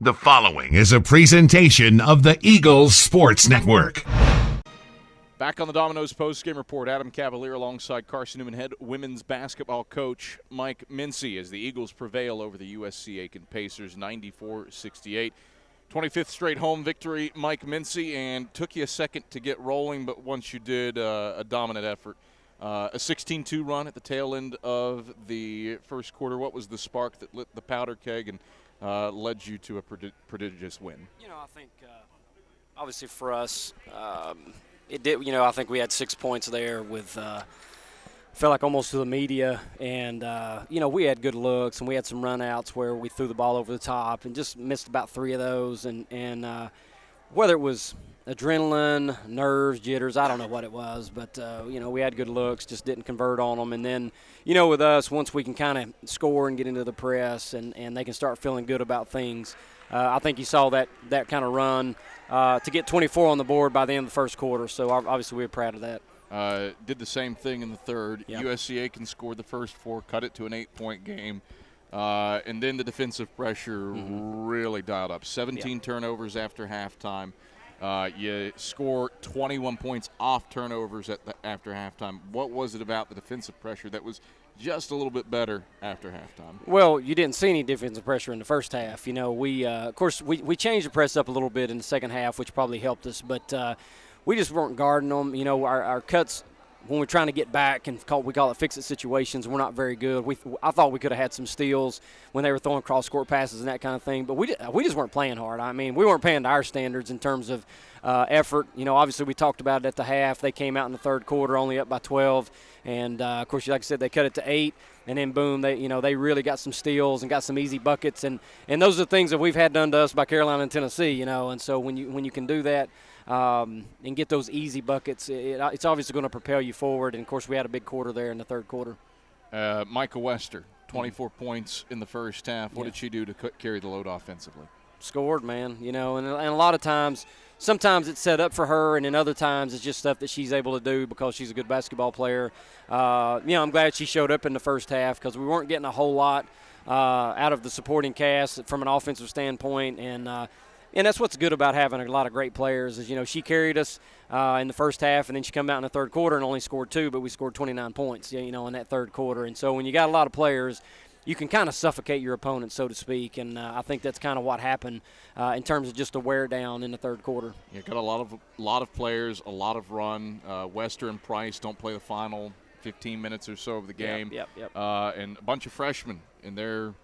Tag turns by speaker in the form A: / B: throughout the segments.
A: The following is a presentation of the Eagles Sports Network.
B: Back on the Domino's postgame report, Adam Cavalier alongside Carson-Newman head women's basketball coach Mike Mincey as the Eagles prevail over the USC Aiken Pacers 94-68. 25th straight home victory, Mike Mincey, and took you a second to get rolling, but once you did, a dominant effort. A 16-2 run at the tail end of the first quarter. What was the spark that lit the powder keg and led you to a prodigious win?
C: I think obviously for us, it did. I think we had 6 points there with felt like almost to the media, and we had good looks and we had some runouts where we threw the ball over the top and just missed about 3 of those, and whether it was adrenaline, nerves, jitters, I don't know what it was, but we had good looks, just didn't convert on them. And then with us, once we can kind of score and get into the press and they can start feeling good about things, I think you saw that kind of run to get 24 on the board by the end of the first quarter. So obviously we're proud of that.
B: Did the same thing in the third. Yep. USC Aiken scored the first 4, cut it to an 8-point game. And then the defensive pressure really dialed up. 17 turnovers after halftime. You score 21 points off turnovers after halftime. What was it about the defensive pressure that was just a little bit better after halftime?
C: Well, you didn't see any defensive pressure in the first half. We of course we changed the press up a little bit in the second half, which probably helped us, but we just weren't guarding them. Our cuts when we're trying to get back and we call it fix-it situations, we're not very good. I thought we could have had some steals when they were throwing cross-court passes and that kind of thing, but we just weren't playing hard. I mean, we weren't playing to our standards in terms of effort. Obviously we talked about it at the half. They came out in the third quarter only up by 12, and of course, like I said, they cut it to 8, and then boom, they really got some steals and got some easy buckets, and those are the things that we've had done to us by Carolina and Tennessee. And so when you can do that. And get those easy buckets, it's obviously going to propel you forward. And, of course, we had a big quarter there in the third quarter.
B: Micah Wester, 24 points in the first half. What did she do to carry the load offensively?
C: Scored, man, and a lot of times, sometimes it's set up for her, and then other times it's just stuff that she's able to do because she's a good basketball player. I'm glad she showed up in the first half because we weren't getting a whole lot out of the supporting cast from an offensive standpoint, and that's what's good about having a lot of great players is, she carried us in the first half, and then she come out in the third quarter and only scored 2, but we scored 29 points, in that third quarter. And so when you got a lot of players, you can kind of suffocate your opponent, so to speak, and I think that's kind of what happened in terms of just a wear down in the third quarter.
B: You got a lot of players, a lot of run. Wester and Price don't play the final 15 minutes or so of the game.
C: Yep.
B: And a bunch of freshmen in their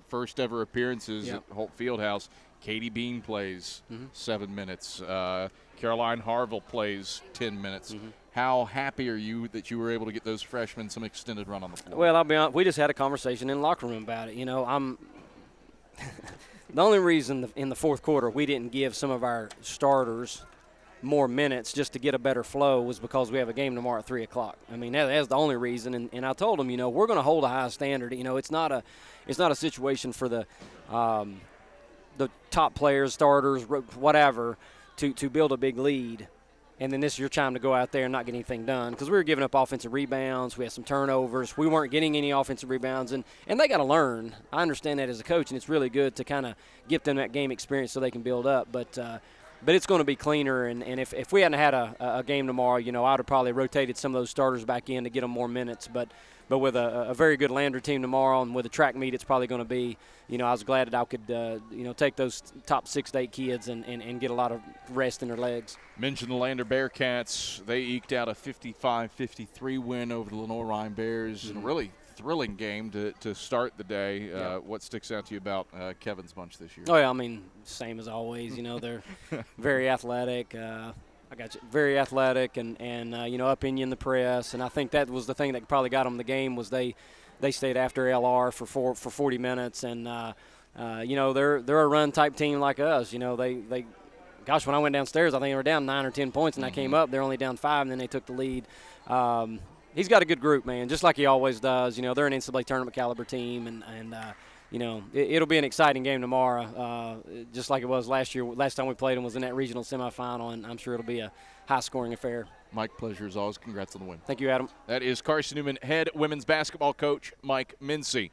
B: first ever appearances at Holt Fieldhouse. Katie Bean plays 7 minutes. Caroline Harville plays 10 minutes. How happy are you that you were able to get those freshmen some extended run on the floor?
C: Well, I'll be honest, we just had a conversation in the locker room about it. The only reason in the fourth quarter we didn't give some of our starters more minutes just to get a better flow was because we have a game tomorrow at 3 o'clock. I mean, that's the only reason. And I told them, we're going to hold a high standard. It's not a situation for the top players, starters, whatever, to build a big lead. And then this is your time to go out there and not get anything done because we were giving up offensive rebounds. We had some turnovers. We weren't getting any offensive rebounds. And they got to learn. I understand that as a coach, and it's really good to kind of give them that game experience so they can build up. But it's going to be cleaner. And if we hadn't had a game tomorrow, I would have probably rotated some of those starters back in to get them more minutes. But with a very good Lander team tomorrow and with a track meet, it's probably going to be, I was glad that I could, take those top 6 to 8 kids and get a lot of rest in their legs.
B: Mentioned the Lander Bearcats. They eked out a 55-53 win over the Lenore Rhine Bears in a really thrilling game to start the day. What sticks out to you about Kevin's bunch this year?
C: Oh, yeah, I mean, same as always. They're very athletic. I got you. Very athletic and up in you in the press. And I think that was the thing that probably got them the game was they stayed after LR for 40 minutes. And, they're a run-type team like us. Gosh, when I went downstairs, I think they were down 9 or 10 points, and I came up. They're only down 5, and then they took the lead. He's got a good group, man, just like he always does. They're an NCAA tournament caliber team, and it'll be an exciting game tomorrow, just like it was last year. Last time we played them was in that regional semifinal, and I'm sure it'll be a high-scoring affair.
B: Mike, pleasure as always. Congrats on the win.
C: Thank you, Adam.
B: That is Carson-Newman head women's basketball coach Mike Mincey.